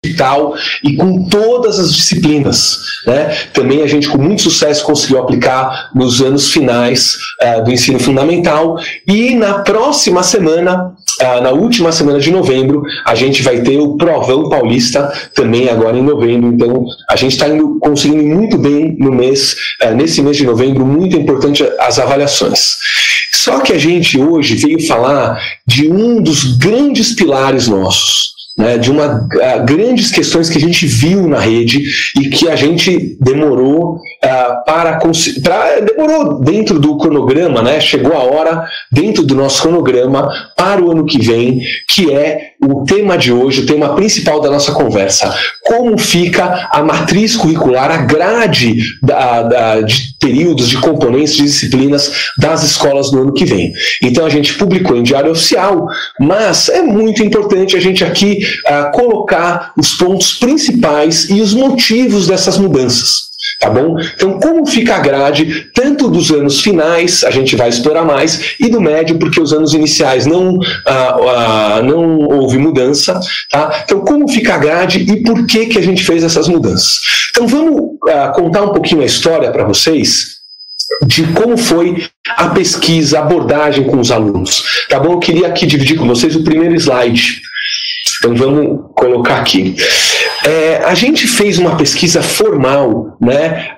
digital e com todas as disciplinas, né? Também a gente com muito sucesso conseguiu aplicar nos anos finais do ensino fundamental, e na próxima semana, na última semana de novembro, a gente vai ter o Provão Paulista também agora em novembro. Então a gente está conseguindo muito bem no mês, nesse mês de novembro, muito importante as avaliações. Só que a gente hoje veio falar de um dos grandes pilares nossos, né, de grandes questões que a gente viu na rede e que a gente demorou demorou dentro do cronograma, né, chegou a hora dentro do nosso cronograma para o ano que vem, que é o tema de hoje, o tema principal da nossa conversa: como fica a matriz curricular, a grade de períodos, de componentes, de disciplinas das escolas no ano que vem. Então a gente publicou em Diário Oficial, mas é muito importante a gente aqui colocar os pontos principais e os motivos dessas mudanças. Tá bom? Então, como fica a grade, tanto dos anos finais, a gente vai explorar mais, e do médio, porque os anos iniciais não houve mudança, tá? Então, como fica a grade e por que a gente fez essas mudanças? Então, vamos contar um pouquinho a história para vocês de como foi a pesquisa, a abordagem com os alunos. Tá bom? Eu queria aqui dividir com vocês o primeiro slide. Então, vamos colocar aqui. A gente fez uma pesquisa formal, né,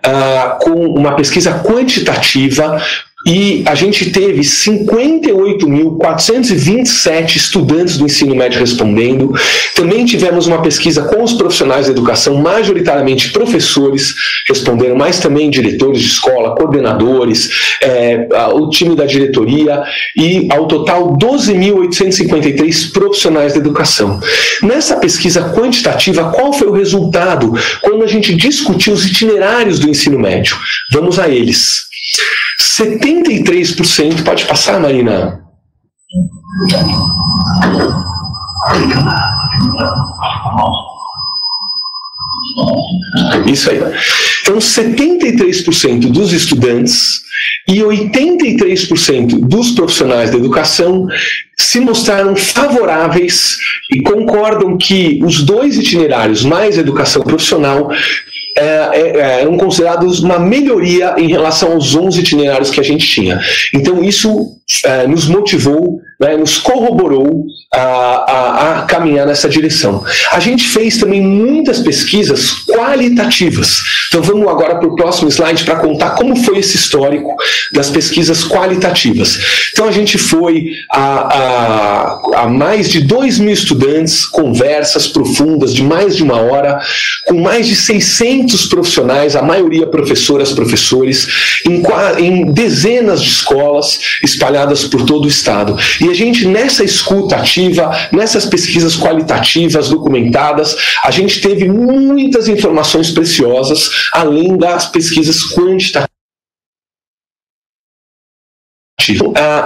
com uma pesquisa quantitativa, e a gente teve 58.427 estudantes do ensino médio respondendo. Também tivemos uma pesquisa com os profissionais da educação, majoritariamente professores responderam, mas também diretores de escola, coordenadores, o time da diretoria, e ao total 12.853 profissionais da educação. Nessa pesquisa quantitativa, qual foi o resultado quando a gente discutiu os itinerários do ensino médio? Vamos a eles. 73%, pode passar, Marina? Isso aí. Então, 73% dos estudantes e 83% dos profissionais da educação se mostraram favoráveis e concordam que os dois itinerários mais educação profissional eram considerados uma melhoria em relação aos 11 itinerários que a gente tinha. Então isso nos motivou, né, nos corroborou a caminhar nessa direção. A gente fez também muitas pesquisas qualitativas. Então vamos agora para o próximo slide para contar como foi esse histórico das pesquisas qualitativas. Então a gente foi a mais de 2.000 estudantes, conversas profundas de mais de 1 hora, com mais de 600 profissionais, a maioria professoras, professores, em dezenas de escolas espalhadas por todo o estado. E a gente, nessa escuta ativa, nessas pesquisas qualitativas documentadas, a gente teve muitas informações preciosas, além das pesquisas quantitativas.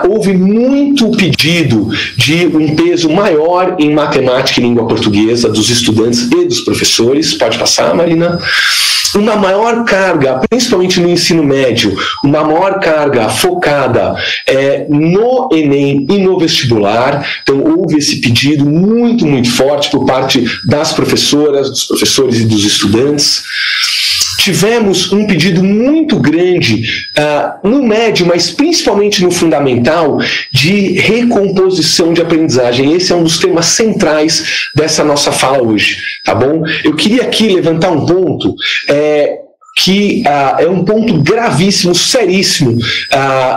Houve muito pedido de um peso maior em matemática e língua portuguesa dos estudantes e dos professores. Pode passar, Marina? Uma maior carga, principalmente no ensino médio, uma maior carga focada no Enem e no vestibular. Então houve esse pedido muito, muito forte por parte das professoras, dos professores e dos estudantes. Tivemos um pedido muito grande no médio, mas principalmente no fundamental, de recomposição de aprendizagem. Esse é um dos temas centrais dessa nossa fala hoje, tá bom? Eu queria aqui levantar um ponto que é um ponto gravíssimo, seríssimo,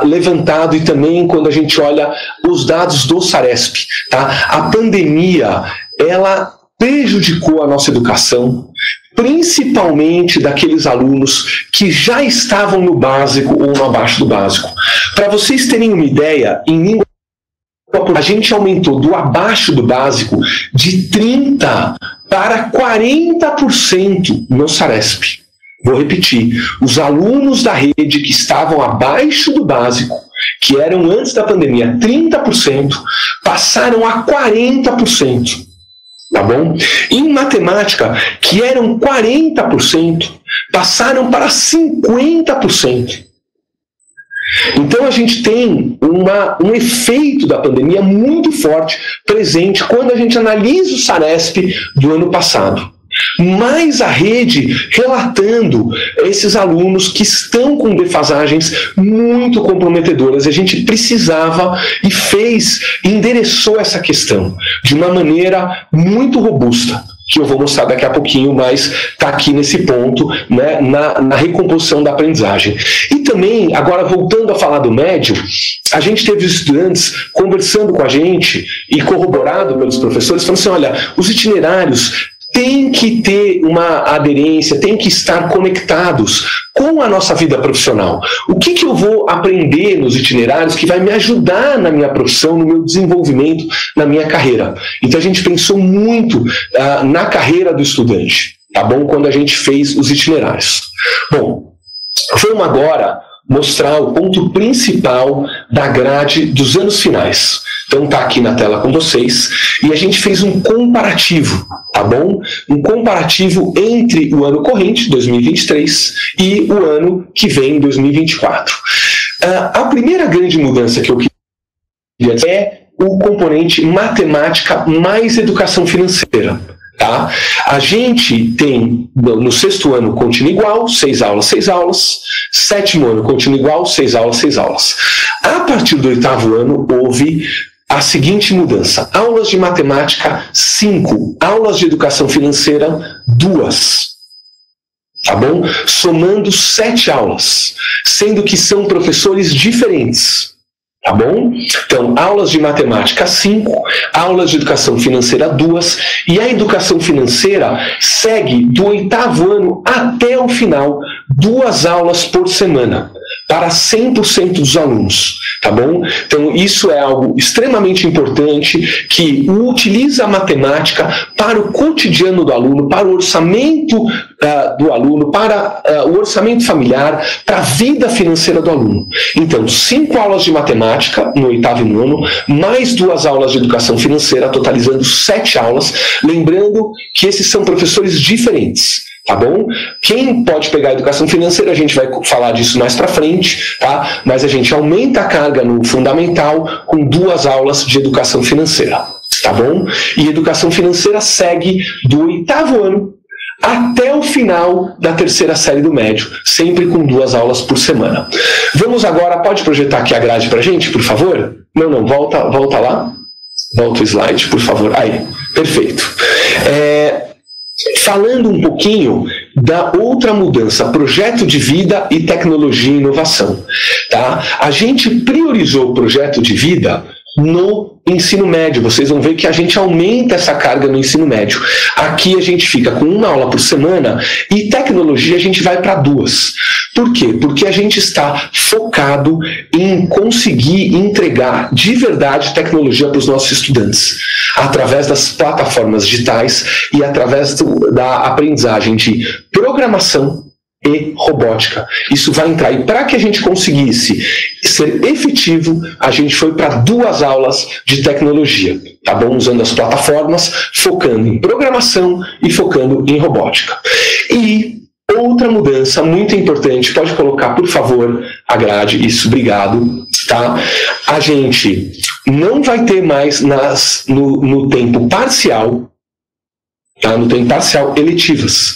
levantado, e também quando a gente olha os dados do Saresp, tá? A pandemia, ela prejudicou a nossa educação, principalmente daqueles alunos que já estavam no básico ou no abaixo do básico. Para vocês terem uma ideia, em língua a gente aumentou do abaixo do básico de 30% para 40% no Saresp. Vou repetir, os alunos da rede que estavam abaixo do básico, que eram antes da pandemia 30%, passaram a 40%. Tá bom? Em matemática, que eram 40%, passaram para 50%. Então a gente tem um efeito da pandemia muito forte presente quando a gente analisa o Saresp do ano passado. mais a rede relatando esses alunos que estão com defasagens muito comprometedoras. A gente precisava e endereçou essa questão de uma maneira muito robusta, que eu vou mostrar daqui a pouquinho, mas está aqui nesse ponto, né, na recomposição da aprendizagem. E também, agora voltando a falar do médio, a gente teve os estudantes conversando com a gente e corroborado pelos professores, falando assim, olha, os itinerários têm que ter uma aderência, têm que estar conectados com a nossa vida profissional. O que eu vou aprender nos itinerários que vai me ajudar na minha profissão, no meu desenvolvimento, na minha carreira? Então a gente pensou muito na carreira do estudante, tá bom? Quando a gente fez os itinerários. Bom, vamos agora mostrar o ponto principal da grade dos anos finais. Então tá aqui na tela com vocês, e a gente fez um comparativo, tá bom? Um comparativo entre o ano corrente, 2023, e o ano que vem, 2024. A primeira grande mudança que eu queria dizer é o componente matemática mais educação financeira. Tá? A gente tem, no 6º ano, continua igual, 6 aulas, 6 aulas. 7º ano, continua igual, 6 aulas, 6 aulas. A partir do 8º ano, houve a seguinte mudança: aulas de matemática, 5. Aulas de educação financeira, 2. Tá bom? Somando 7 aulas, sendo que são professores diferentes. Tá bom? Então, aulas de matemática 5, aulas de educação financeira 2, e a educação financeira segue do 8º ano até o final, 2 aulas por semana, para 100% dos alunos, tá bom? Então, isso é algo extremamente importante, que utiliza a matemática para o cotidiano do aluno, para o orçamento do aluno, para o orçamento familiar, para a vida financeira do aluno. Então, 5 aulas de matemática no 8º e 9º, mais 2 aulas de educação financeira, totalizando 7 aulas, lembrando que esses são professores diferentes. Tá bom? Quem pode pegar a educação financeira, a gente vai falar disso mais para frente, tá? Mas a gente aumenta a carga no fundamental com 2 aulas de educação financeira, tá bom? E educação financeira segue do 8º ano até o final da 3ª série do médio, sempre com 2 aulas por semana. Vamos agora, pode projetar aqui a grade para a gente, por favor? Não, volta lá. Volta o slide, por favor. Aí, perfeito. Falando um pouquinho da outra mudança, projeto de vida e tecnologia e inovação. Tá? A gente priorizou o projeto de vida no ensino médio. Vocês vão ver que a gente aumenta essa carga no ensino médio. Aqui a gente fica com 1 aula por semana e tecnologia a gente vai para 2. Por quê? Porque a gente está focado em conseguir entregar de verdade tecnologia para os nossos estudantes, através das plataformas digitais e através da aprendizagem de programação e robótica. Isso vai entrar. E para que a gente conseguisse ser efetivo, a gente foi para 2 aulas de tecnologia, tá bom? Usando as plataformas, focando em programação e focando em robótica. E outra mudança muito importante, pode colocar, por favor, a grade, isso, obrigado, tá? A gente não vai ter mais no tempo parcial, tá? No tempo parcial, eletivas.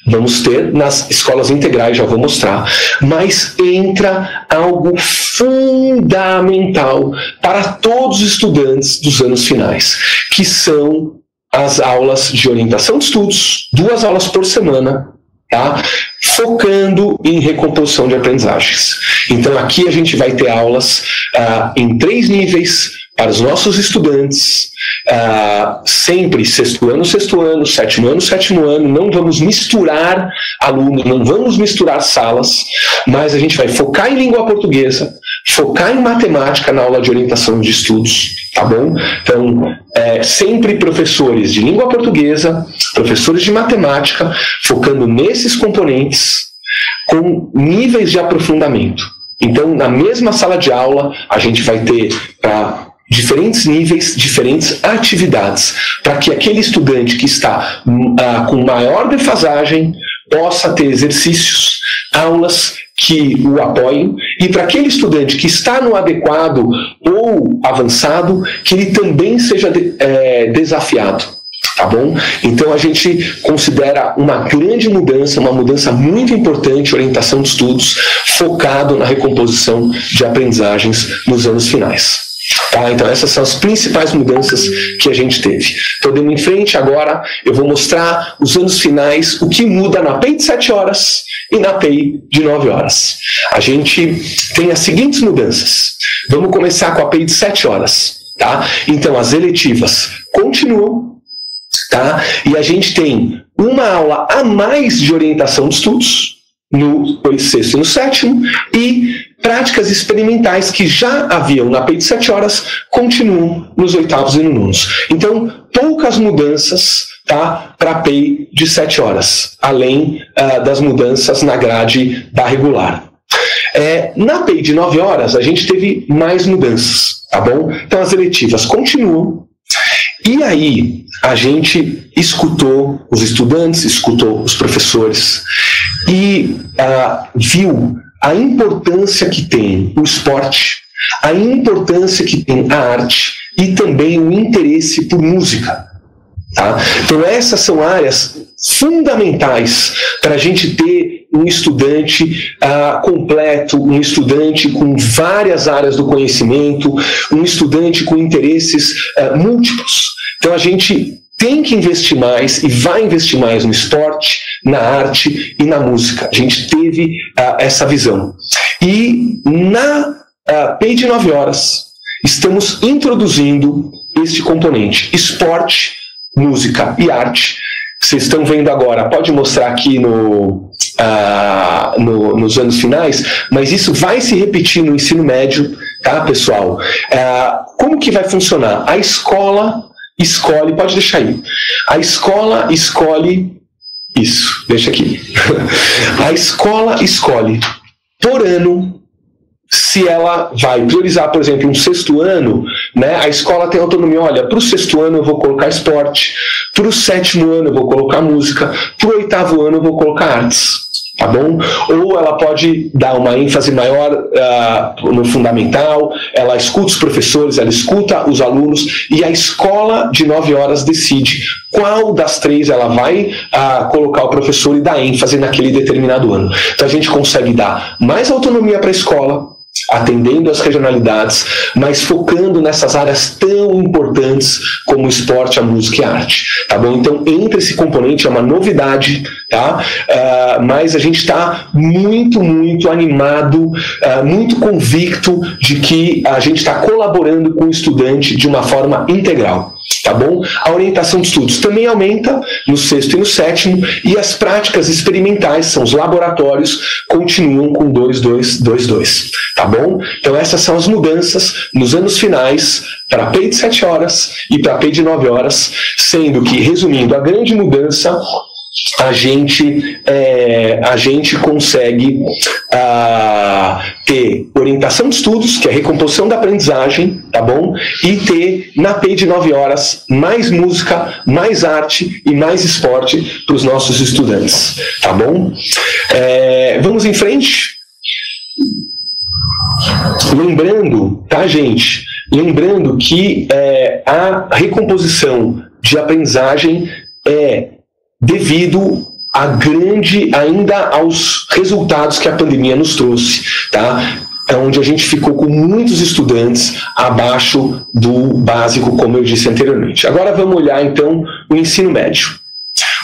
Vamos ter nas escolas integrais, já vou mostrar, mas entra algo fundamental para todos os estudantes dos anos finais, que são as aulas de orientação de estudos, 2 aulas por semana, tá? Focando em recomposição de aprendizagens. Então aqui a gente vai ter aulas em 3 níveis para os nossos estudantes, sempre 6º ano, 7º ano, 7º ano. Não vamos misturar alunos, não vamos misturar salas, mas a gente vai focar em língua portuguesa, focar em matemática na aula de orientação de estudos, tá bom? Então, sempre professores de língua portuguesa, professores de matemática, focando nesses componentes com níveis de aprofundamento. Então, na mesma sala de aula, a gente vai ter diferentes níveis, diferentes atividades, para que aquele estudante que está com maior defasagem possa ter exercícios, aulas que o apoiem, e para aquele estudante que está no adequado ou avançado, que ele também seja desafiado. tá bom? Então a gente considera uma grande mudança, uma mudança muito importante, orientação de estudos, focado na recomposição de aprendizagens nos anos finais. Tá, então essas são as principais mudanças que a gente teve. Então, dando em frente, agora eu vou mostrar os anos finais, o que muda na PEI de 7 horas e na PEI de 9 horas. A gente tem as seguintes mudanças. Vamos começar com a PEI de 7 horas. Tá? Então, as eletivas continuam, tá? E a gente tem uma aula a mais de orientação de estudos, no 6º e no 7º, e práticas experimentais que já haviam na PEI de 7 horas continuam nos 8º e no 9º. Então, poucas mudanças, tá, para a PEI de 7 horas, além das mudanças na grade da regular. Na PEI de 9 horas, a gente teve mais mudanças, tá bom? Então, as eletivas continuam. E aí, a gente escutou os estudantes, escutou os professores e viu a importância que tem o esporte, a importância que tem a arte e também o interesse por música. Tá? Então essas são áreas fundamentais para a gente ter um estudante completo, um estudante com várias áreas do conhecimento, um estudante com interesses múltiplos. Então a gente tem que investir mais e vai investir mais no esporte, na arte e na música. A gente teve essa visão. E na PEI de 9 horas, estamos introduzindo este componente, esporte, música e arte. Vocês estão vendo agora, pode mostrar aqui nos anos finais, mas isso vai se repetir no ensino médio, tá, pessoal? Como que vai funcionar? A escola escolhe, pode deixar aí. A escola escolhe, isso, deixa aqui. A escola escolhe por ano se ela vai priorizar, por exemplo, um 6º ano, né? A escola tem autonomia, olha, para o 6º ano eu vou colocar esporte, para o 7º ano eu vou colocar música, para o 8º ano eu vou colocar artes, tá bom? Ou ela pode dar uma ênfase maior no fundamental, ela escuta os professores, ela escuta os alunos, e a escola de 9 horas decide qual das 3 ela vai colocar o professor e dar ênfase naquele determinado ano. Então a gente consegue dar mais autonomia para a escola, atendendo às regionalidades, mas focando nessas áreas tão importantes como o esporte, a música e a arte, tá bom? Então, entra esse componente, é uma novidade, tá? Mas a gente está muito, muito animado, muito convicto de que a gente está colaborando com o estudante de uma forma integral, tá bom? A orientação de estudos também aumenta no 6º e no 7º, e as práticas experimentais, são os laboratórios, continuam com 2-2-2-2, tá bom? Então essas são as mudanças nos anos finais para a PEI de 7 horas e para a PEI de 9 horas, sendo que, resumindo, a grande mudança, a gente consegue ter orientação de estudos, que é a recomposição da aprendizagem, tá bom? E ter na PEI de 9 horas mais música, mais arte e mais esporte para os nossos estudantes, tá bom? Vamos em frente. Lembrando, tá, gente? Lembrando que a recomposição de aprendizagem é devido ainda aos resultados que a pandemia nos trouxe, tá? Onde a gente ficou com muitos estudantes abaixo do básico, como eu disse anteriormente. Agora vamos olhar, então, o ensino médio.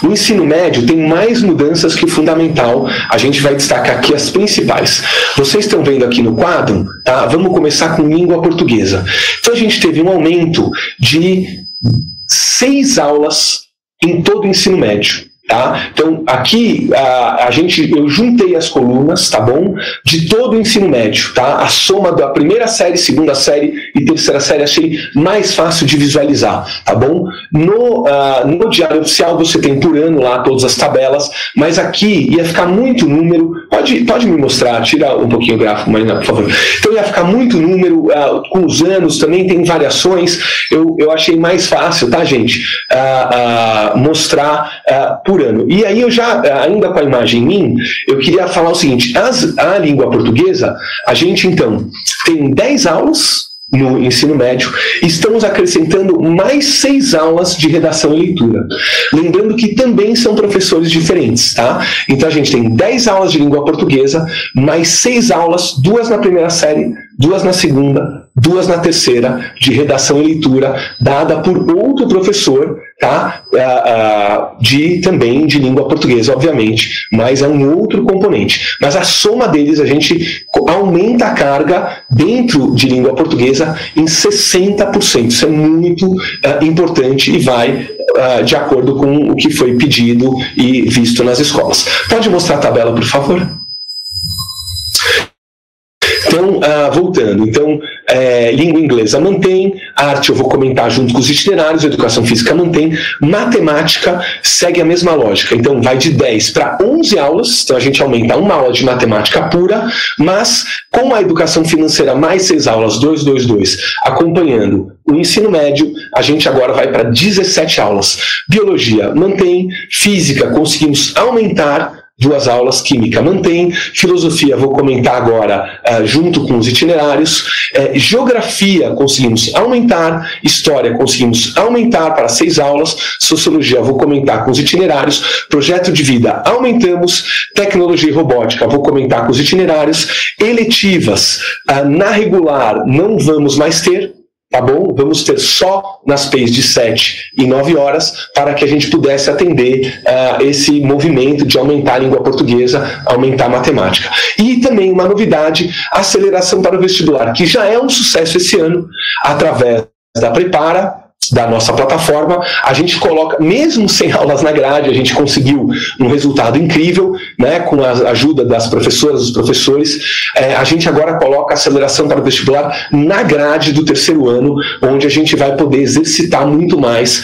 O ensino médio tem mais mudanças que o fundamental. A gente vai destacar aqui as principais. Vocês estão vendo aqui no quadro, tá? Vamos começar com língua portuguesa. Então a gente teve um aumento de 6 aulas em todo o ensino médio. Tá? Então, aqui eu juntei as colunas, tá bom? De todo o ensino médio, tá? A soma da primeira série, segunda série e terceira série, achei mais fácil de visualizar, tá bom? No diário oficial você tem por ano lá todas as tabelas, mas aqui ia ficar muito número. Pode me mostrar, tira um pouquinho o gráfico, Marina, por favor. Então ia ficar muito número, com os anos também tem variações. Eu achei mais fácil, tá, gente? Mostrar por ano. E aí eu já, ainda com a imagem em mim, eu queria falar o seguinte, a língua portuguesa, a gente então tem 10 aulas no ensino médio, estamos acrescentando mais 6 aulas de redação e leitura. Lembrando que também são professores diferentes, tá? Então a gente tem 10 aulas de língua portuguesa, mais 6 aulas, 2 na primeira série, 2 na segunda, 2 na terceira, de redação e leitura, dada por outro professor, tá? Também de língua portuguesa, obviamente, mas é um outro componente. Mas a soma deles, a gente aumenta a carga dentro de língua portuguesa em 60%. Isso é muito importante e vai de acordo com o que foi pedido e visto nas escolas. Pode mostrar a tabela, por favor? Então, voltando, língua inglesa mantém, arte eu vou comentar junto com os itinerários, educação física mantém, matemática segue a mesma lógica, então vai de 10 para 11 aulas, então a gente aumenta uma aula de matemática pura, mas com a educação financeira mais 6 aulas, 2, 2, 2, acompanhando o ensino médio, a gente agora vai para 17 aulas. Biologia mantém, física conseguimos aumentar 2 aulas, química mantém, filosofia vou comentar agora junto com os itinerários, geografia conseguimos aumentar, história conseguimos aumentar para 6 aulas, sociologia vou comentar com os itinerários, projeto de vida aumentamos, tecnologia e robótica vou comentar com os itinerários, eletivas na regular não vamos mais ter, tá bom? Vamos ter só nas PEIs de 7 e 9 horas para que a gente pudesse atender esse movimento de aumentar a língua portuguesa, aumentar a matemática. E também uma novidade, aceleração para o vestibular, que já é um sucesso esse ano, através da Prepara, da nossa plataforma, a gente coloca, mesmo sem aulas na grade, a gente conseguiu um resultado incrível, né, com a ajuda das professoras, dos professores, a gente agora coloca aceleração para o vestibular na grade do 3º ano, onde a gente vai poder exercitar muito mais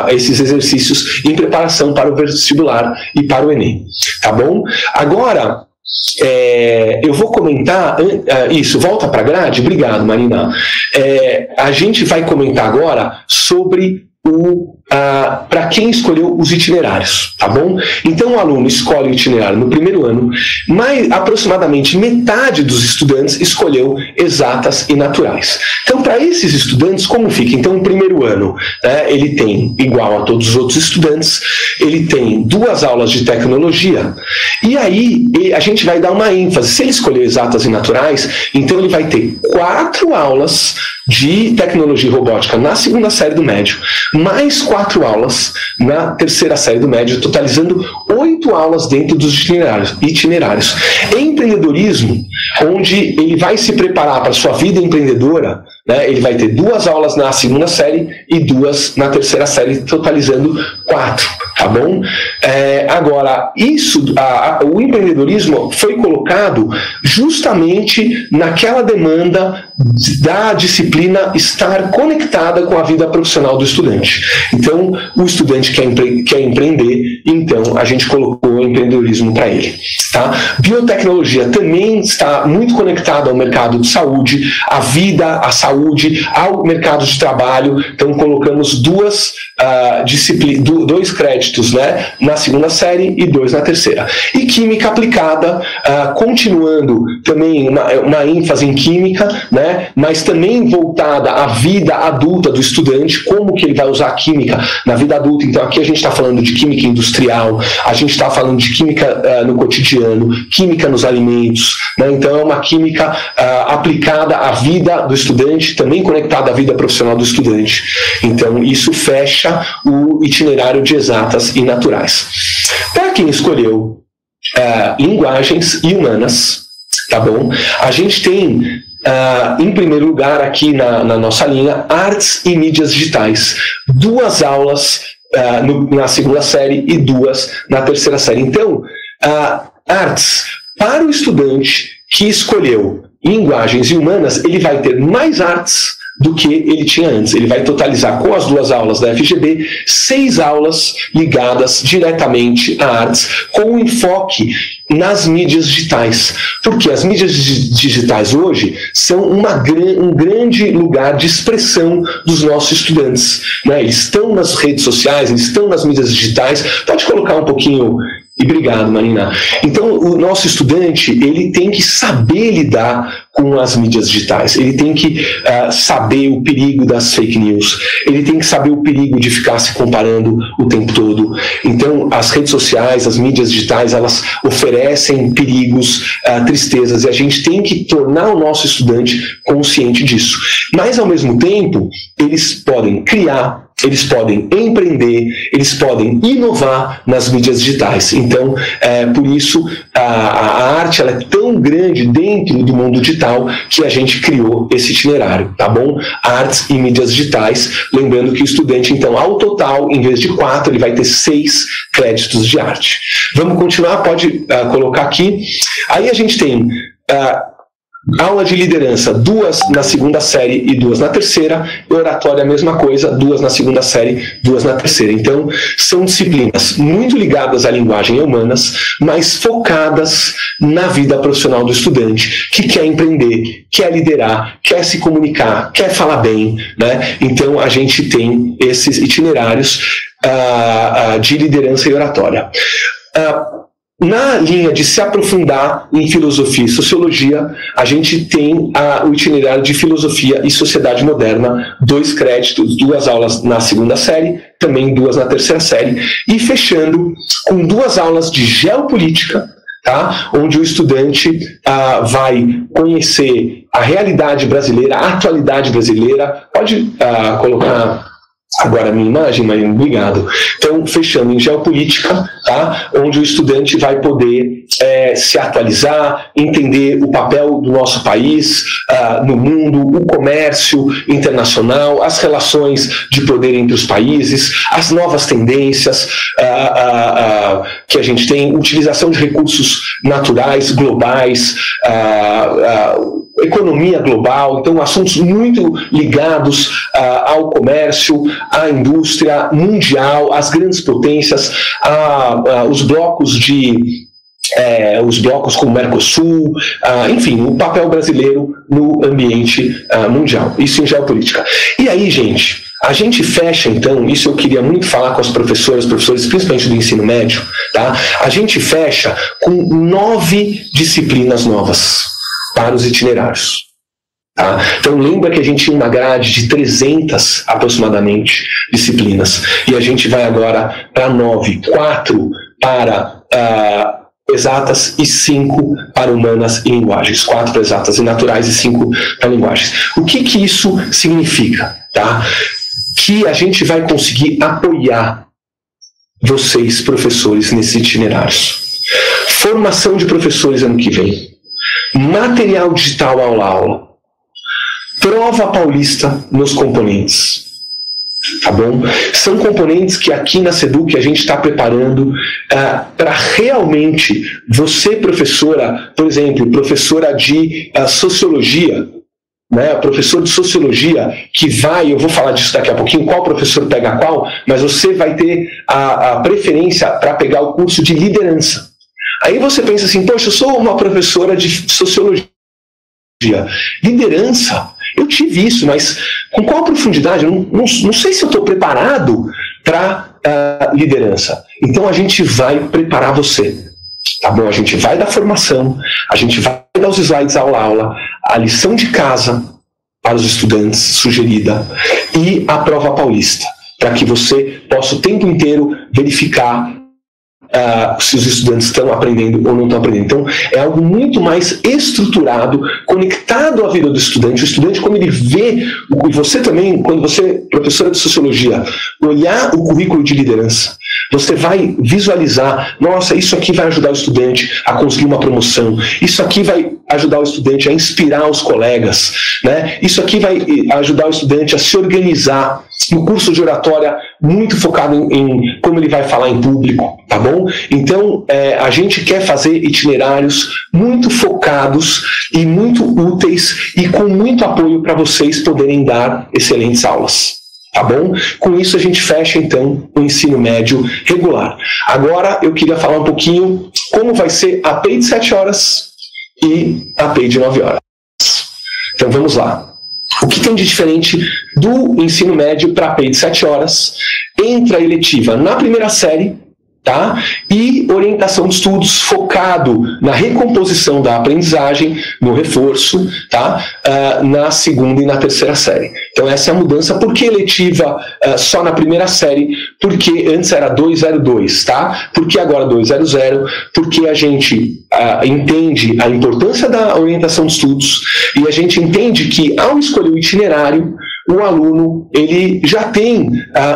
esses exercícios em preparação para o vestibular e para o Enem, tá bom? Agora, eu vou comentar isso, volta para a grade, obrigado Marina. A gente vai comentar agora sobre para quem escolheu os itinerários, tá bom? Então o aluno escolhe o itinerário no 1º ano, mas aproximadamente metade dos estudantes escolheu exatas e naturais. Então para esses estudantes, como fica? Então o 1º ano, né, ele tem, igual a todos os outros estudantes, ele tem 2 aulas de tecnologia, e aí a gente vai dar uma ênfase. Se ele escolher exatas e naturais, então ele vai ter 4 aulas de tecnologia e robótica na 2ª série do médio, mais 4 aulas na 3ª série do médio, totalizando 8 aulas dentro dos itinerários. Em empreendedorismo, onde ele vai se preparar para a sua vida empreendedora, né, ele vai ter 2 aulas na 2ª série e 2 na 3ª série, totalizando 4, tá bom? Agora, o empreendedorismo foi colocado justamente naquela demanda da disciplina estar conectada com a vida profissional do estudante. Então, o estudante quer empreender, então a gente colocou o empreendedorismo para ele. Tá? Biotecnologia também está muito conectada ao mercado de saúde, à vida, à saúde, ao mercado de trabalho. Então, colocamos 2 créditos, né, na 2ª série e 2 na 3ª. E química aplicada, continuando também uma ênfase em química, né, mas também voltada à vida adulta do estudante, como que ele vai usar a química na vida adulta. Então aqui a gente está falando de química industrial, a gente está falando de química no cotidiano, química nos alimentos, né? Então é uma química aplicada à vida do estudante, também conectada à vida profissional do estudante. Então isso fecha o itinerário de exatas e naturais. Para quem escolheu linguagens e humanas, tá bom? A gente tem em primeiro lugar aqui na nossa linha, artes e mídias digitais. 2 aulas na 2ª série e 2 na 3ª série. Então, artes, para o estudante que escolheu linguagens e humanas, ele vai ter mais artes do que ele tinha antes. Ele vai totalizar com as 2 aulas da FGB 6 aulas ligadas diretamente a artes, com um enfoque nas mídias digitais, porque as mídias digitais hoje são um grande lugar de expressão dos nossos estudantes, né? Eles estão nas redes sociais, eles estão nas mídias digitais. Pode colocar um pouquinho. E obrigado, Marina. Então, o nosso estudante, ele tem que saber lidar com as mídias digitais. Ele tem que saber o perigo das fake news. Ele tem que saber o perigo de ficar se comparando o tempo todo. Então, as redes sociais, as mídias digitais, elas oferecem perigos, tristezas, e a gente tem que tornar o nosso estudante consciente disso. Mas, ao mesmo tempo, eles podem criar, eles podem empreender, eles podem inovar nas mídias digitais. Então, por isso, a arte ela é tão grande dentro do mundo digital que a gente criou esse itinerário, tá bom? Artes e mídias digitais. Lembrando que o estudante, então, ao total, em vez de 4, ele vai ter 6 créditos de arte. Vamos continuar? Pode colocar aqui. Aí a gente tem... aula de liderança, 2 na segunda série e 2 na terceira. Oratória, a mesma coisa, 2 na segunda série, 2 na terceira. Então, são disciplinas muito ligadas à linguagem e humanas, mas focadas na vida profissional do estudante, que quer empreender, quer liderar, quer se comunicar, quer falar bem, né? Então, a gente tem esses itinerários de liderança e oratória. Na linha de se aprofundar em filosofia e sociologia, a gente tem o itinerário de filosofia e sociedade moderna, 2 créditos, 2 aulas na segunda série, também 2 na terceira série, e fechando com 2 aulas de geopolítica, tá? Onde o estudante vai conhecer a realidade brasileira, a atualidade brasileira. Pode colocar... agora a minha imagem, mas obrigado. Então, fechando em geopolítica, tá? Onde o estudante vai poder se atualizar, entender o papel do nosso país no mundo, o comércio internacional, as relações de poder entre os países, as novas tendências que a gente tem, utilização de recursos naturais, globais, economia global, então assuntos muito ligados ao comércio, à indústria mundial, às grandes potências, os blocos como o Mercosul, enfim, o papel brasileiro no ambiente mundial, isso em geopolítica. E aí, gente, a gente fecha, então, isso eu queria muito falar com as professores, principalmente do ensino médio, tá? A gente fecha com 9 disciplinas novas para os itinerários. Tá? Então lembra que a gente tinha uma grade de 300 aproximadamente disciplinas, e a gente vai agora para 9, 4 para exatas e 5 para humanas e linguagens, 4 para exatas e naturais e 5 para linguagens. O que isso significa? Tá? Que a gente vai conseguir apoiar vocês, professores, nesses itinerários. Formação de professores ano que vem. Material digital aula-aula, prova paulista nos componentes, tá bom? São componentes que aqui na Seduc a gente está preparando para realmente você, professora, por exemplo, professora de sociologia, né, professor de sociologia que eu vou falar disso daqui a pouquinho, qual professor pega qual, mas você vai ter a preferência para pegar o curso de liderança. Aí você pensa assim, poxa, eu sou uma professora de sociologia. Liderança, eu tive isso, mas com qual profundidade? Eu não sei se eu estou preparado para liderança. Então a gente vai preparar você. Tá bom? A gente vai dar formação, a gente vai dar os slides aula-aula, a lição de casa para os estudantes sugerida e a prova paulista, para que você possa o tempo inteiro verificar se os estudantes estão aprendendo ou não estão aprendendo. Então, é algo muito mais estruturado, conectado à vida do estudante. O estudante, quando ele vê, e você também, quando você, professora de sociologia, olhar o currículo de liderança, você vai visualizar, nossa, isso aqui vai ajudar o estudante a conseguir uma promoção, isso aqui vai ajudar o estudante a inspirar os colegas, né? Isso aqui vai ajudar o estudante a se organizar no curso de oratória, muito focado em como ele vai falar em público, tá bom? Então, a gente quer fazer itinerários muito focados e muito úteis e com muito apoio para vocês poderem dar excelentes aulas, Tá bom? Com isso a gente fecha, então, o ensino médio regular. Agora eu queria falar um pouquinho como vai ser a APEI de 7 horas e a APEI de 9 horas. Então vamos lá. O que tem de diferente do ensino médio para a APEI de 7 horas? Entra a eletiva na primeira série, tá? E orientação de estudos focado na recomposição da aprendizagem, no reforço, tá? Na segunda e na terceira série. Então essa é a mudança. Por que eletiva só na primeira série? Porque antes era 202, tá? Por que agora 200? Porque a gente entende a importância da orientação de estudos e a gente entende que ao escolher o itinerário, o aluno ele já tem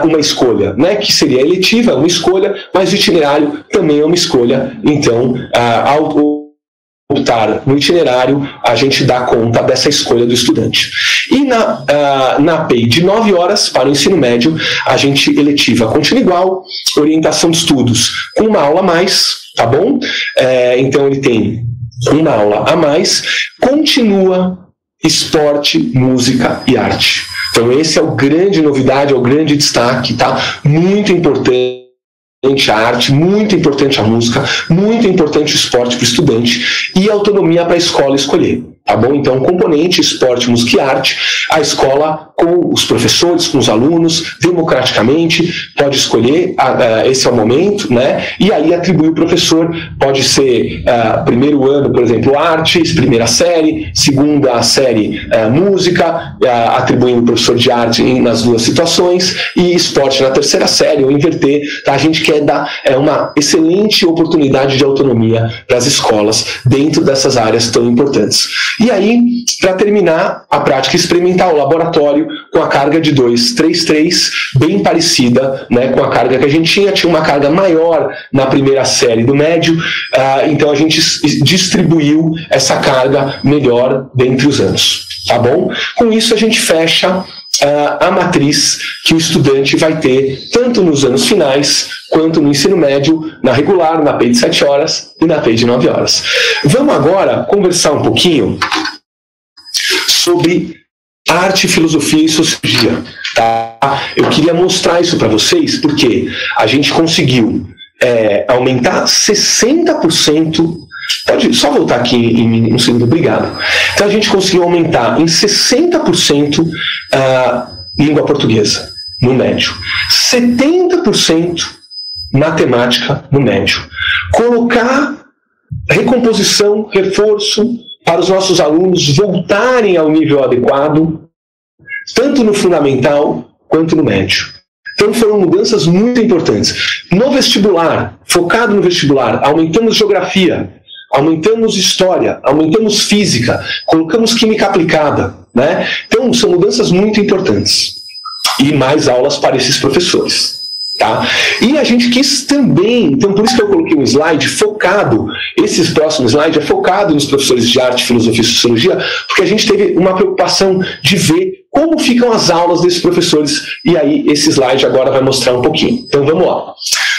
uma escolha, né, que seria eletiva, uma escolha, mas o itinerário também é uma escolha. Então, ao optar no itinerário, a gente dá conta dessa escolha do estudante. E na APEI de 9 horas para o ensino médio, a gente eletiva continua igual, orientação de estudos com uma aula a mais, tá bom? Então ele tem uma aula a mais, continua esporte, música e arte. Então esse é o grande novidade, é o grande destaque, tá? Muito importante a arte, muito importante a música, muito importante o esporte para o estudante e a autonomia para a escola escolher. Tá bom? Então, componente esporte, música e arte, a escola com os professores, com os alunos, democraticamente, pode escolher, esse é o momento, né? E aí atribuir o professor, pode ser primeiro ano, por exemplo, artes, primeira série, segunda série, música, atribuindo o professor de arte nas duas situações, e esporte na terceira série, ou inverter, tá? A gente quer dar uma excelente oportunidade de autonomia para as escolas dentro dessas áreas tão importantes. E aí, para terminar, a prática experimental, o laboratório com a carga de 233, bem parecida, né, com a carga que a gente tinha uma carga maior na primeira série do médio, então a gente distribuiu essa carga melhor dentre os anos, tá bom? Com isso a gente fecha a matriz que o estudante vai ter tanto nos anos finais quanto no ensino médio, na regular, na APEI de 7 horas e na APEI de 9 horas. Vamos agora conversar um pouquinho sobre arte, filosofia e sociologia. Tá? Eu queria mostrar isso para vocês porque a gente conseguiu aumentar 60%. Pode só voltar aqui em um segundo, obrigado. Então a gente conseguiu aumentar em 60% a língua portuguesa no médio, 70% matemática no médio. Colocar recomposição, reforço para os nossos alunos voltarem ao nível adequado, tanto no fundamental quanto no médio. Então foram mudanças muito importantes. No vestibular, focado no vestibular, aumentamos geografia, aumentamos história, aumentamos física, colocamos química aplicada, né? Então são mudanças muito importantes. E mais aulas para esses professores. Tá? E a gente quis também, então por isso que eu coloquei um slide focado, esse próximo slide é focado nos professores de arte, filosofia e sociologia, porque a gente teve uma preocupação de ver como ficam as aulas desses professores, e aí esse slide agora vai mostrar um pouquinho. Então vamos lá.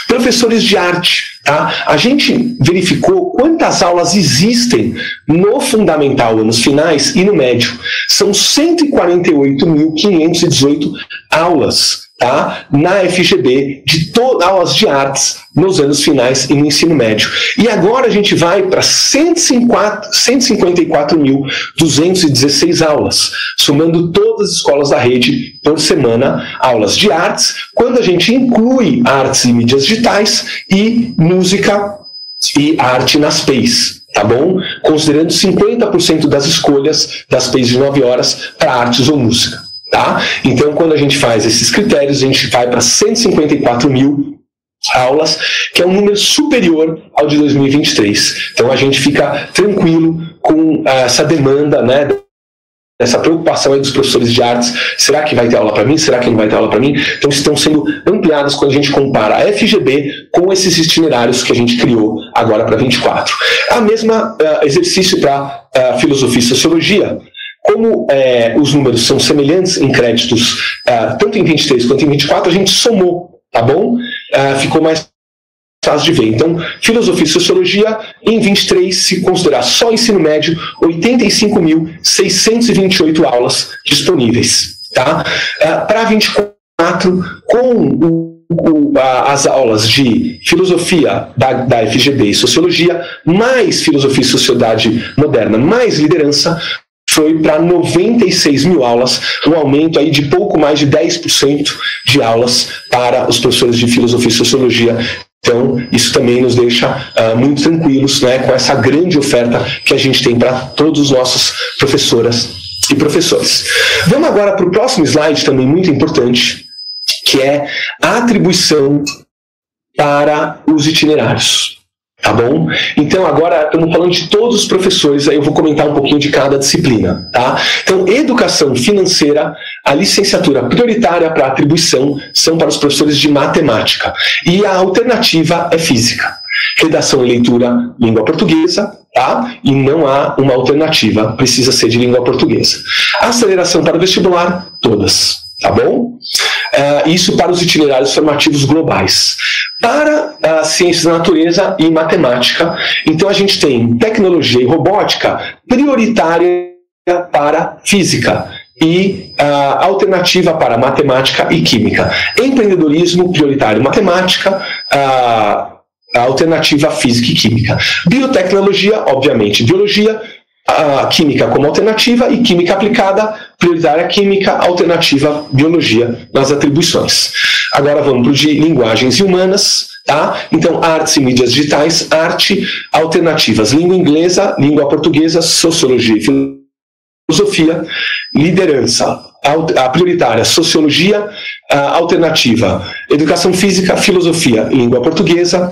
Professores de arte, tá? A gente verificou quantas aulas existem no fundamental, anos finais e no médio. São 148.518 aulas, tá? Na FGB, de aulas de artes nos anos finais e no ensino médio. E agora a gente vai para 154.216 aulas, somando todas as escolas da rede por semana, aulas de artes, quando a gente inclui artes e mídias digitais e música e arte nas PEIs. Tá bom? Considerando 50% das escolhas das PEIs de 9 horas para artes ou música. Tá? Então, quando a gente faz esses critérios, a gente vai para 154 mil aulas, que é um número superior ao de 2023. Então, a gente fica tranquilo com essa demanda, né, essa preocupação aí dos professores de artes. Será que vai ter aula para mim? Será que não vai ter aula para mim? Então, estão sendo ampliadas quando a gente compara a FGB com esses itinerários que a gente criou agora para 24. A mesma exercício para filosofia e sociologia. Como os números são semelhantes em créditos, tanto em 23 quanto em 24, a gente somou, tá bom? Ficou mais fácil de ver. Então, filosofia e sociologia, em 23, se considerar só ensino médio, 85.628 aulas disponíveis, tá? Para 24, com as aulas de filosofia da FGV e sociologia, mais filosofia e sociedade moderna, mais liderança, foi para 96 mil aulas, um aumento aí de pouco mais de 10% de aulas para os professores de filosofia e sociologia. Então, isso também nos deixa muito tranquilos, né, com essa grande oferta que a gente tem para todos os nossos professoras e professores. Vamos agora para o próximo slide, também muito importante, que é a atribuição para os itinerários. Tá bom? Então, agora estamos falando de todos os professores, aí eu vou comentar um pouquinho de cada disciplina. Tá? Então, educação financeira, a licenciatura prioritária para atribuição são para os professores de matemática. E a alternativa é física. Redação e leitura, língua portuguesa, tá? E não há uma alternativa, precisa ser de língua portuguesa. Aceleração para o vestibular, todas. Tá bom? Isso para os itinerários formativos globais. Para ciências da natureza e matemática, então a gente tem tecnologia e robótica prioritária para física e alternativa para matemática e química. Empreendedorismo prioritário matemática, alternativa física e química. Biotecnologia, obviamente, biologia, a química como alternativa e química aplicada, prioritária química, alternativa biologia nas atribuições. Agora vamos para o de linguagens e humanas, tá? Então, artes e mídias digitais, arte, alternativas, língua inglesa, língua portuguesa, sociologia e filosofia, liderança, a prioritária, sociologia, a alternativa, educação física, filosofia, língua portuguesa,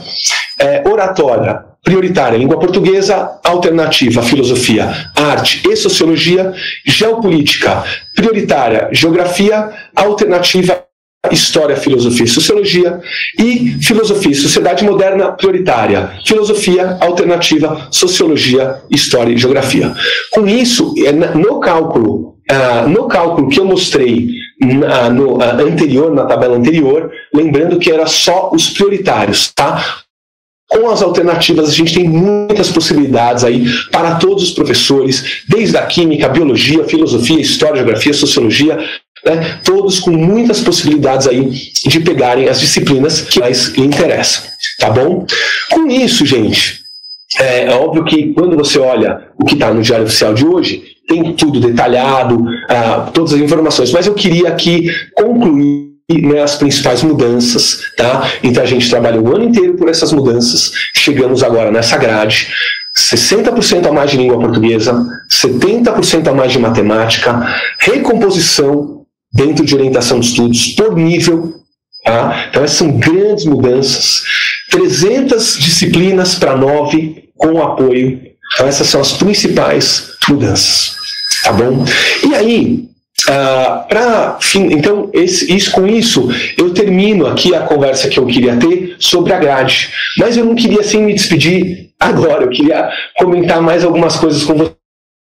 oratória, prioritária, língua portuguesa, alternativa, filosofia, arte e sociologia, geopolítica, prioritária, geografia, alternativa, história, filosofia e sociologia, e filosofia e sociedade moderna, prioritária, filosofia, alternativa, sociologia, história e geografia. Com isso, no cálculo que eu mostrei na tabela anterior, lembrando que era só os prioritários, tá? Com as alternativas, a gente tem muitas possibilidades aí para todos os professores, desde a química, biologia, filosofia, história, geografia, sociologia, né, todos com muitas possibilidades aí de pegarem as disciplinas que mais lhe interessam, tá bom? Com isso, gente, é óbvio que quando você olha o que está no Diário Oficial de hoje, tem tudo detalhado, todas as informações, mas eu queria aqui concluir, né, as principais mudanças, tá? Então a gente trabalhou o ano inteiro por essas mudanças, chegamos agora nessa grade, 60% a mais de língua portuguesa, 70% a mais de matemática, recomposição dentro de orientação de estudos por nível, tá? Então essas são grandes mudanças, 300 disciplinas para 9 com apoio, então essas são as principais mudanças, tá bom? E aí, então, com isso, eu termino aqui a conversa que eu queria ter sobre a grade. Mas eu não queria, assim, me despedir agora. Eu queria comentar mais algumas coisas com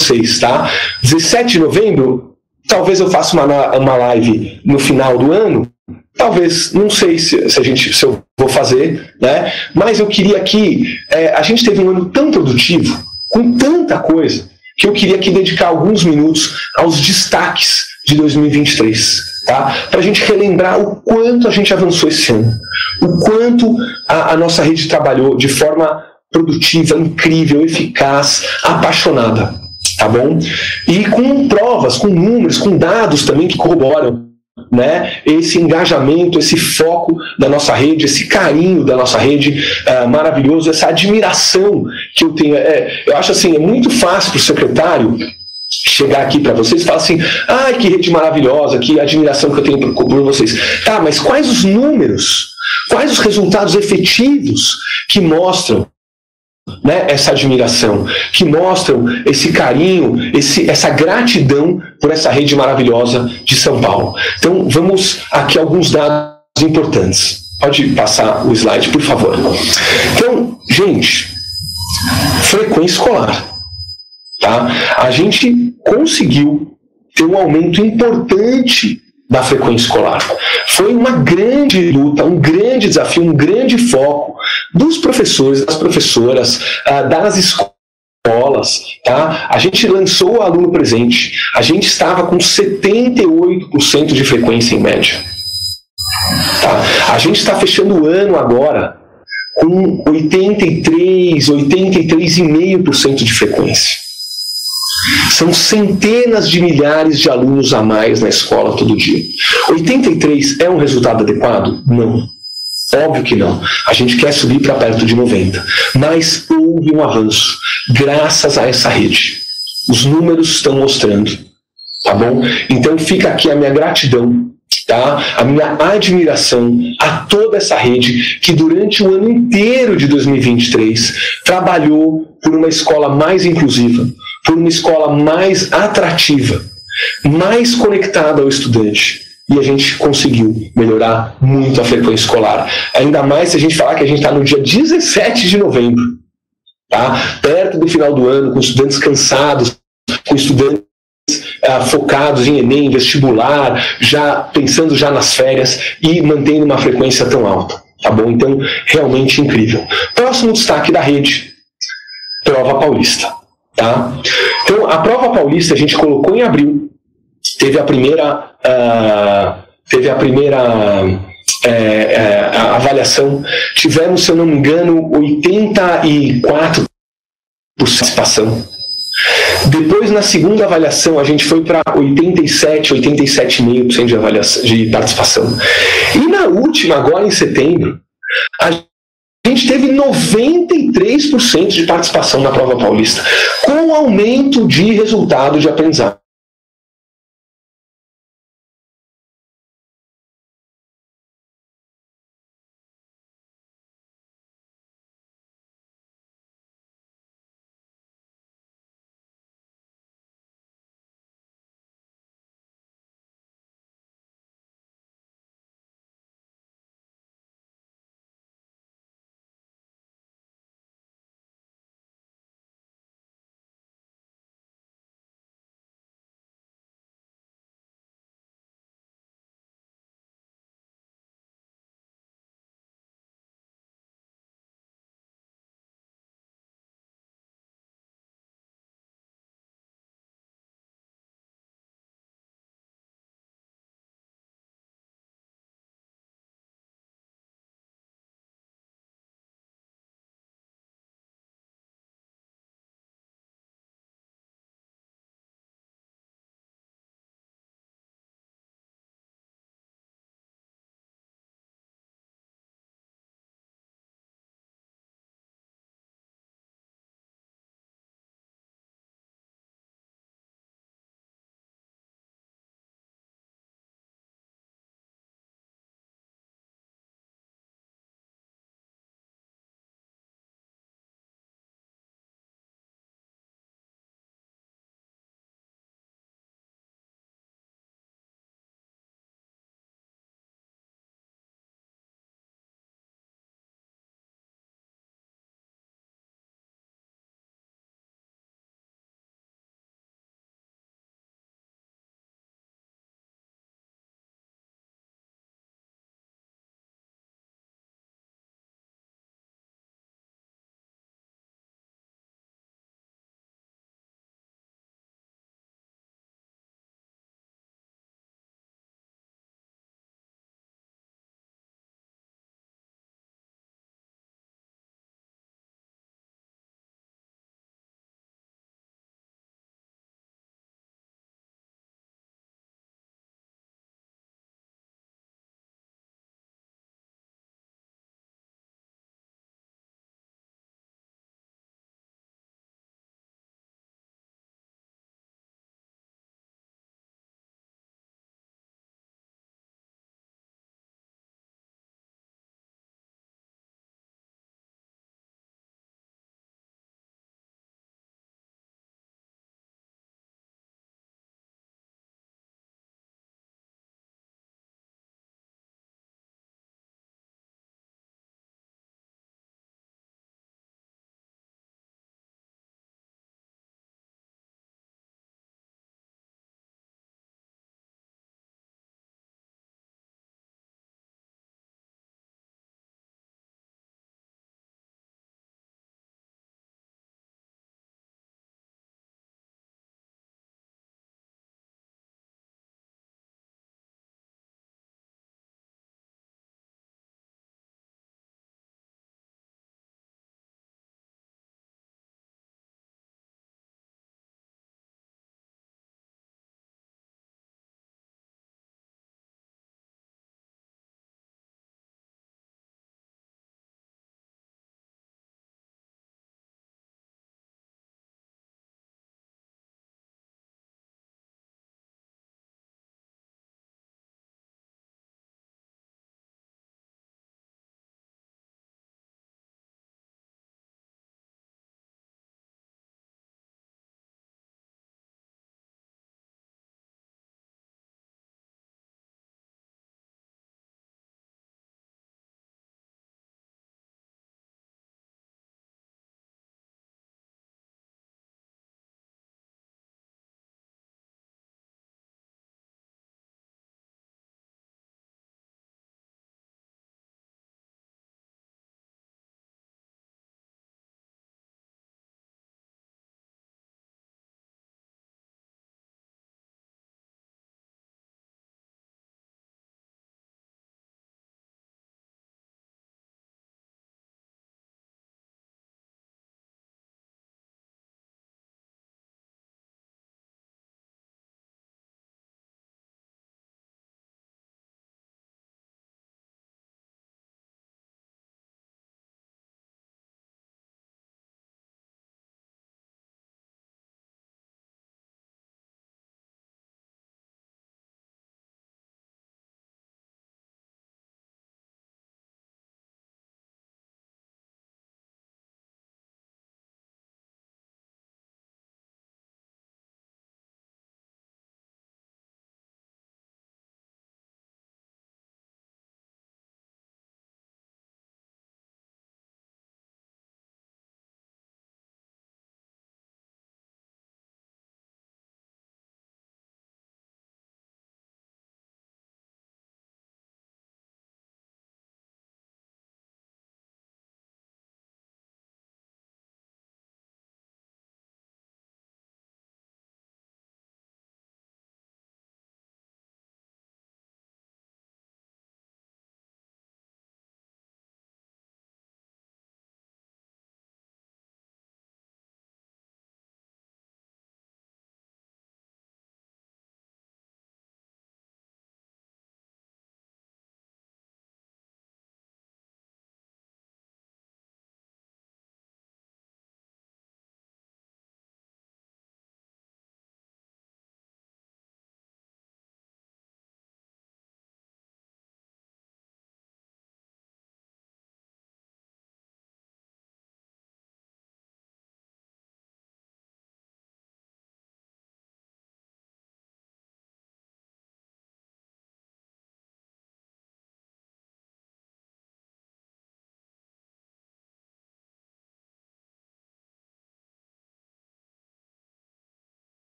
vocês, tá? 17 de novembro, talvez eu faça uma live no final do ano. Talvez, não sei se eu vou fazer, né? Mas eu queria aqui... a gente teve um ano tão produtivo, com tanta coisa, que eu queria aqui dedicar alguns minutos aos destaques de 2023, tá? Para a gente relembrar o quanto a gente avançou esse ano, o quanto a nossa rede trabalhou de forma produtiva, incrível, eficaz, apaixonada, tá bom? E com provas, com números, com dados também que corroboram, né, esse engajamento, esse foco da nossa rede, esse carinho da nossa rede maravilhoso, essa admiração que eu tenho. Eu acho assim, é muito fácil para o secretário chegar aqui para vocês e falar assim, que rede maravilhosa, que admiração que eu tenho por vocês. Tá, mas quais os números, quais os resultados efetivos que mostram, né, essa admiração, que mostram esse carinho, essa gratidão por essa rede maravilhosa de São Paulo. Então, vamos aqui a alguns dados importantes. Pode passar o slide, por favor. Então, gente, frequência escolar. Tá? A gente conseguiu ter um aumento importante da frequência escolar. Foi uma grande luta, um grande desafio, um grande foco dos professores, das professoras, das escolas. Tá? A gente lançou o aluno presente, a gente estava com 78% de frequência em média. Tá? A gente está fechando o ano agora com 83,5% de frequência. São centenas de milhares de alunos a mais na escola todo dia. 83 é um resultado adequado? Não. Óbvio que não. A gente quer subir para perto de 90. Mas houve um avanço graças a essa rede. Os números estão mostrando. Tá bom? Então fica aqui a minha gratidão, tá? A minha admiração a toda essa rede que durante o ano inteiro de 2023 trabalhou por uma escola mais inclusiva, por uma escola mais atrativa, mais conectada ao estudante. E a gente conseguiu melhorar muito a frequência escolar. Ainda mais se a gente falar que a gente está no dia 17 de novembro, tá? Perto do final do ano, com estudantes cansados, com estudantes focados em Enem, vestibular, pensando já nas férias e mantendo uma frequência tão alta. Tá bom? Então, realmente incrível. Próximo destaque da rede, Prova Paulista. Tá? Então, a Prova Paulista a gente colocou em abril, teve a primeira avaliação, tivemos, se eu não me engano, 84% de participação. Depois, na segunda avaliação, a gente foi para 87,5% de participação. E na última, agora em setembro, a gente teve 93% de participação na Prova Paulista, com aumento de resultado de aprendizado.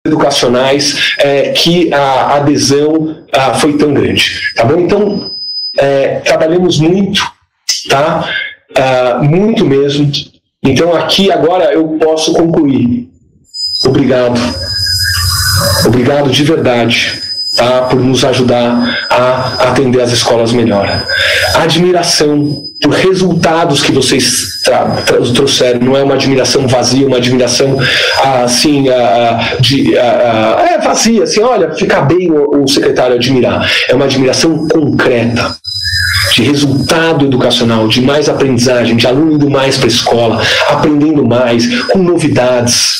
educacionais que a adesão foi tão grande, tá bom? Então, trabalhamos muito, tá? Muito mesmo. Então, aqui agora eu posso concluir. Obrigado. Obrigado de verdade, tá? Por nos ajudar a atender as escolas melhor. A admiração por resultados que vocês trouxeram, não é uma admiração vazia, uma admiração assim, vazia, assim, olha, fica bem o secretário admirar. É uma admiração concreta, de resultado educacional, de mais aprendizagem, de aluno indo mais para a escola, aprendendo mais, com novidades.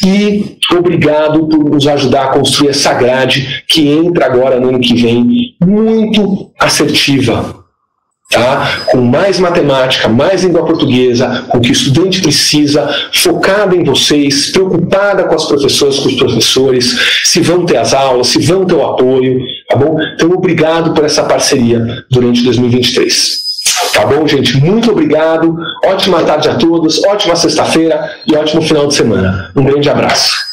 E obrigado por nos ajudar a construir essa grade que entra agora no ano que vem, muito assertiva, tá? Com mais matemática, mais língua portuguesa, com o que o estudante precisa, focada em vocês, preocupada com as professoras, com os professores, se vão ter as aulas, se vão ter o apoio, tá bom? Então, obrigado por essa parceria durante 2023. Tá bom, gente? Muito obrigado. Ótima tarde a todos, ótima sexta-feira e ótimo final de semana. Um grande abraço.